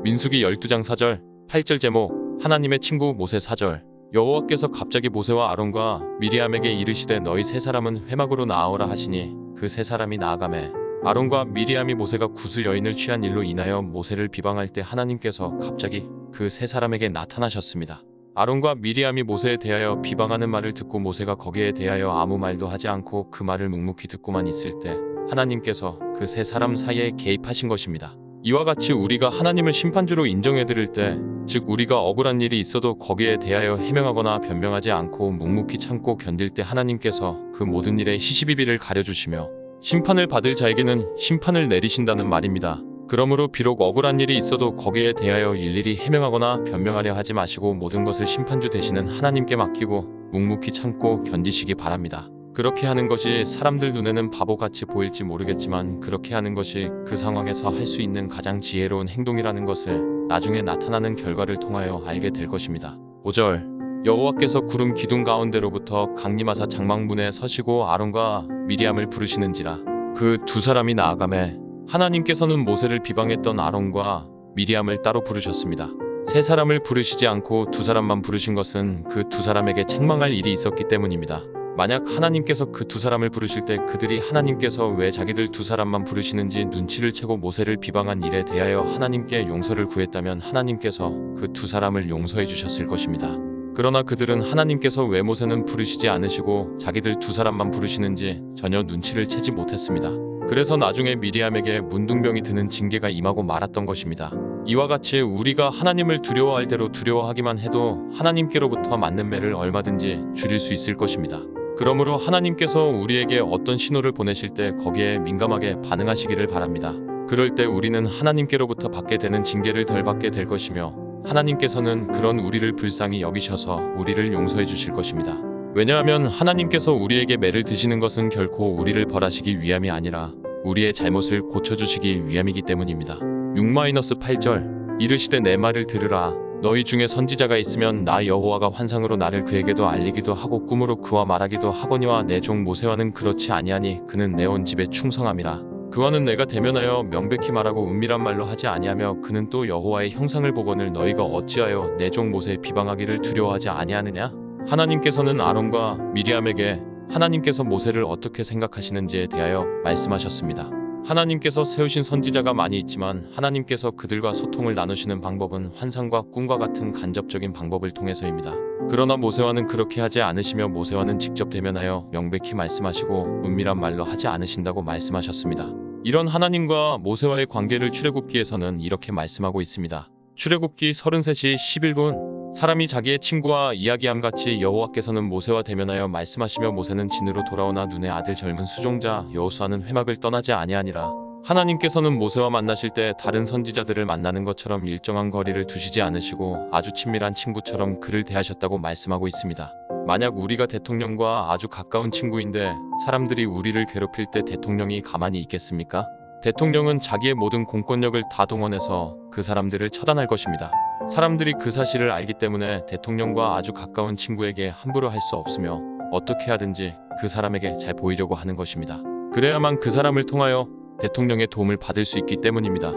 민수기 12장 4절 8절 제목 하나님의 친구 모세 4절 여호와께서 갑자기 모세와 아론과 미리암에게 이르시되 너희 세 사람은 회막으로 나아오라 하시니 그 세 사람이 나아가매 아론과 미리암이 모세가 구스 여인을 취한 일로 인하여 모세를 비방할 때 하나님께서 갑자기 그 세 사람에게 나타나셨습니다. 아론과 미리암이 모세에 대하여 비방하는 말을 듣고 모세가 거기에 대하여 아무 말도 하지 않고 그 말을 묵묵히 듣고만 있을 때 하나님께서 그 세 사람 사이에 개입하신 것입니다. 이와 같이 우리가 하나님을 심판주로 인정해드릴 때, 즉 우리가 억울한 일이 있어도 거기에 대하여 해명하거나 변명하지 않고 묵묵히 참고 견딜 때 하나님께서 그 모든 일에 시시비비를 가려주시며 심판을 받을 자에게는 심판을 내리신다는 말입니다. 그러므로 비록 억울한 일이 있어도 거기에 대하여 일일이 해명하거나 변명하려 하지 마시고 모든 것을 심판주 되시는 하나님께 맡기고 묵묵히 참고 견디시기 바랍니다. 그렇게 하는 것이 사람들 눈에는 바보같이 보일지 모르겠지만 그렇게 하는 것이 그 상황에서 할 수 있는 가장 지혜로운 행동이라는 것을 나중에 나타나는 결과를 통하여 알게 될 것입니다. 5절 여호와께서 구름 기둥 가운데로부터 강림하사 장막문에 서시고 아론과 미리암을 부르시는지라 그 두 사람이 나아가매 하나님께서는 모세를 비방했던 아론과 미리암을 따로 부르셨습니다. 세 사람을 부르시지 않고 두 사람만 부르신 것은 그 두 사람에게 책망할 일이 있었기 때문입니다. 만약 하나님께서 그 두 사람을 부르실 때 그들이 하나님께서 왜 자기들 두 사람만 부르시는지 눈치를 채고 모세를 비방한 일에 대하여 하나님께 용서를 구했다면 하나님께서 그 두 사람을 용서해 주셨을 것입니다. 그러나 그들은 하나님께서 왜 모세는 부르시지 않으시고 자기들 두 사람만 부르시는지 전혀 눈치를 채지 못했습니다. 그래서 나중에 미리암에게 문둥병이 드는 징계가 임하고 말았던 것입니다. 이와 같이 우리가 하나님을 두려워할 대로 두려워하기만 해도 하나님께로부터 맞는 매를 얼마든지 줄일 수 있을 것입니다. 그러므로 하나님께서 우리에게 어떤 신호를 보내실 때 거기에 민감하게 반응하시기를 바랍니다. 그럴 때 우리는 하나님께로부터 받게 되는 징계를 덜 받게 될 것이며 하나님께서는 그런 우리를 불쌍히 여기셔서 우리를 용서해 주실 것입니다. 왜냐하면 하나님께서 우리에게 매를 드시는 것은 결코 우리를 벌하시기 위함이 아니라 우리의 잘못을 고쳐주시기 위함이기 때문입니다. 6-8절 이르시되 내 말을 들으라 너희 중에 선지자가 있으면 나 여호와가 환상으로 나를 그에게도 알리기도 하고 꿈으로 그와 말하기도 하거니와 내 종 모세와는 그렇지 아니하니 그는 내 온 집에 충성함이라 그와는 내가 대면하여 명백히 말하고 은밀한 말로 하지 아니하며 그는 또 여호와의 형상을 보거늘 너희가 어찌하여 내 종 모세의 비방하기를 두려워하지 아니하느냐. 하나님께서는 아론과 미리암에게 하나님께서 모세를 어떻게 생각하시는지에 대하여 말씀하셨습니다. 하나님께서 세우신 선지자가 많이 있지만 하나님께서 그들과 소통을 나누시는 방법은 환상과 꿈과 같은 간접적인 방법을 통해서입니다. 그러나 모세와는 그렇게 하지 않으시며 모세와는 직접 대면하여 명백히 말씀하시고 은밀한 말로 하지 않으신다고 말씀하셨습니다. 이런 하나님과 모세와의 관계를 출애굽기에서는 이렇게 말씀하고 있습니다. 출애굽기 33시 11분 사람이 자기의 친구와 이야기함같이 여호와께서는 모세와 대면하여 말씀하시며 모세는 진으로 돌아오나 눈의 아들 젊은 수종자 여호수아는 회막을 떠나지 아니하니라. 하나님께서는 모세와 만나실 때 다른 선지자들을 만나는 것처럼 일정한 거리를 두시지 않으시고 아주 친밀한 친구처럼 그를 대하셨다고 말씀하고 있습니다. 만약 우리가 대통령과 아주 가까운 친구인데 사람들이 우리를 괴롭힐 때 대통령이 가만히 있겠습니까? 대통령은 자기의 모든 공권력을 다 동원해서 그 사람들을 처단할 것입니다. 사람들이 그 사실을 알기 때문에 대통령과 아주 가까운 친구에게 함부로 할 수 없으며 어떻게 하든지 그 사람에게 잘 보이려고 하는 것입니다. 그래야만 그 사람을 통하여 대통령의 도움을 받을 수 있기 때문입니다.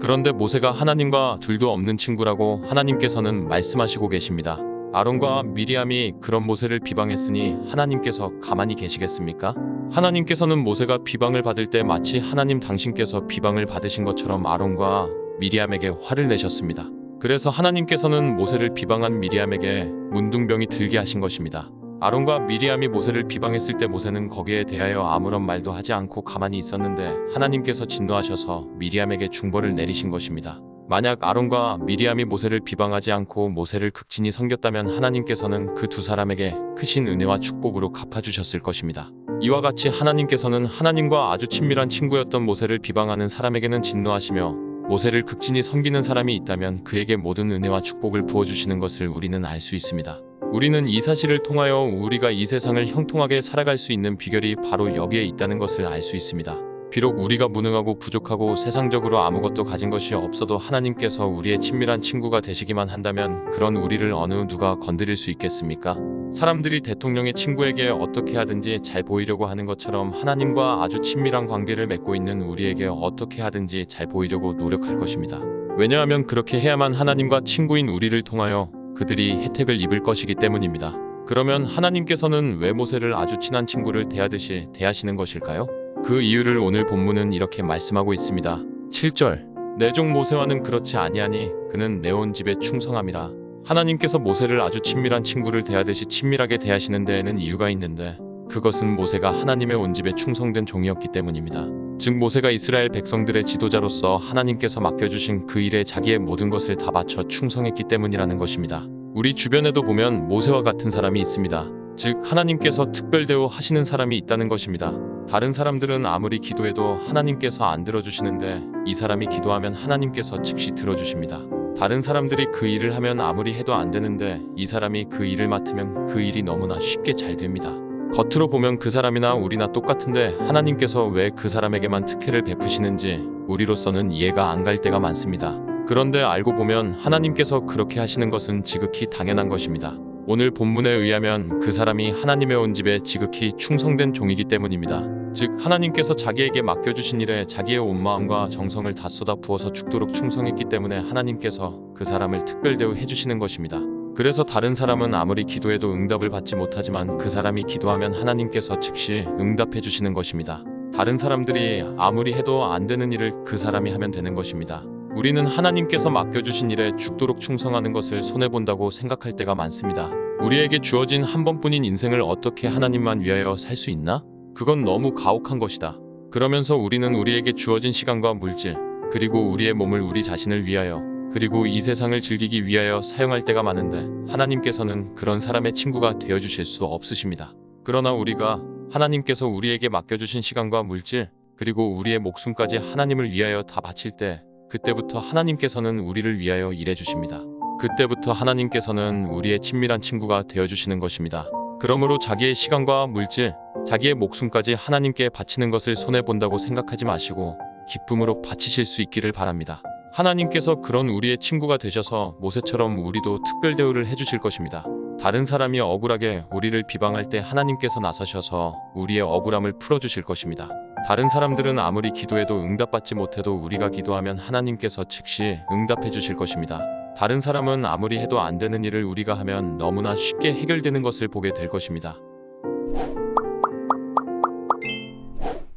그런데 모세가 하나님과 둘도 없는 친구라고 하나님께서는 말씀하시고 계십니다. 아론과 미리암이 그런 모세를 비방했으니 하나님께서 가만히 계시겠습니까? 하나님께서는 모세가 비방을 받을 때 마치 하나님 당신께서 비방을 받으신 것처럼 아론과 미리암에게 화를 내셨습니다. 그래서 하나님께서는 모세를 비방한 미리암에게 문둥병이 들게 하신 것입니다. 아론과 미리암이 모세를 비방했을 때 모세는 거기에 대하여 아무런 말도 하지 않고 가만히 있었는데 하나님께서 진노하셔서 미리암에게 중벌을 내리신 것입니다. 만약 아론과 미리암이 모세를 비방하지 않고 모세를 극진히 섬겼다면 하나님께서는 그 두 사람에게 크신 은혜와 축복으로 갚아주셨을 것입니다. 이와 같이 하나님께서는 하나님과 아주 친밀한 친구였던 모세를 비방하는 사람에게는 진노하시며 모세를 극진히 섬기는 사람이 있다면 그에게 모든 은혜와 축복을 부어주시는 것을 우리는 알 수 있습니다. 우리는 이 사실을 통하여 우리가 이 세상을 형통하게 살아갈 수 있는 비결이 바로 여기에 있다는 것을 알 수 있습니다. 비록 우리가 무능하고 부족하고 세상적으로 아무것도 가진 것이 없어도 하나님께서 우리의 친밀한 친구가 되시기만 한다면 그런 우리를 어느 누가 건드릴 수 있겠습니까? 사람들이 대통령의 친구에게 어떻게 하든지 잘 보이려고 하는 것처럼 하나님과 아주 친밀한 관계를 맺고 있는 우리에게 어떻게 하든지 잘 보이려고 노력할 것입니다. 왜냐하면 그렇게 해야만 하나님과 친구인 우리를 통하여 그들이 혜택을 입을 것이기 때문입니다. 그러면 하나님께서는 왜 모세를 아주 친한 친구를 대하듯이 대하시는 것일까요? 그 이유를 오늘 본문은 이렇게 말씀하고 있습니다. 7절 내 종 모세와는 그렇지 아니하니 그는 내 온 집에 충성함이라. 하나님께서 모세를 아주 친밀한 친구를 대하듯이 친밀하게 대하시는 데에는 이유가 있는데 그것은 모세가 하나님의 온 집에 충성된 종이었기 때문입니다. 즉 모세가 이스라엘 백성들의 지도자로서 하나님께서 맡겨주신 그 일에 자기의 모든 것을 다 바쳐 충성했기 때문이라는 것입니다. 우리 주변에도 보면 모세와 같은 사람이 있습니다. 즉 하나님께서 특별 대우하시는 사람이 있다는 것입니다. 다른 사람들은 아무리 기도해도 하나님께서 안 들어주시는데 이 사람이 기도하면 하나님께서 즉시 들어주십니다. 다른 사람들이 그 일을 하면 아무리 해도 안 되는데 이 사람이 그 일을 맡으면 그 일이 너무나 쉽게 잘 됩니다. 겉으로 보면 그 사람이나 우리나 똑같은데 하나님께서 왜 그 사람에게만 특혜를 베푸시는지 우리로서는 이해가 안 갈 때가 많습니다. 그런데 알고 보면 하나님께서 그렇게 하시는 것은 지극히 당연한 것입니다. 오늘 본문에 의하면 그 사람이 하나님의 온 집에 지극히 충성된 종이기 때문입니다. 즉 하나님께서 자기에게 맡겨주신 일에 자기의 온 마음과 정성을 다 쏟아 부어서 죽도록 충성했기 때문에 하나님께서 그 사람을 특별 대우해 주시는 것입니다. 그래서 다른 사람은 아무리 기도해도 응답을 받지 못하지만 그 사람이 기도하면 하나님께서 즉시 응답해 주시는 것입니다. 다른 사람들이 아무리 해도 안 되는 일을 그 사람이 하면 되는 것입니다. 우리는 하나님께서 맡겨주신 일에 죽도록 충성하는 것을 손해본다고 생각할 때가 많습니다. 우리에게 주어진 한 번뿐인 인생을 어떻게 하나님만 위하여 살 수 있나? 그건 너무 가혹한 것이다. 그러면서 우리는 우리에게 주어진 시간과 물질, 그리고 우리의 몸을 우리 자신을 위하여, 그리고 이 세상을 즐기기 위하여 사용할 때가 많은데 하나님께서는 그런 사람의 친구가 되어주실 수 없으십니다. 그러나 우리가 하나님께서 우리에게 맡겨주신 시간과 물질, 그리고 우리의 목숨까지 하나님을 위하여 다 바칠 때 그때부터 하나님께서는 우리를 위하여 일해주십니다. 그때부터 하나님께서는 우리의 친밀한 친구가 되어주시는 것입니다. 그러므로 자기의 시간과 물질, 자기의 목숨까지 하나님께 바치는 것을 손해본다고 생각하지 마시고 기쁨으로 바치실 수 있기를 바랍니다. 하나님께서 그런 우리의 친구가 되셔서 모세처럼 우리도 특별 대우를 해주실 것입니다. 다른 사람이 억울하게 우리를 비방할 때 하나님께서 나서셔서 우리의 억울함을 풀어주실 것입니다. 다른 사람들은 아무리 기도해도 응답받지 못해도 우리가 기도하면 하나님께서 즉시 응답해 주실 것입니다. 다른 사람은 아무리 해도 안 되는 일을 우리가 하면 너무나 쉽게 해결되는 것을 보게 될 것입니다.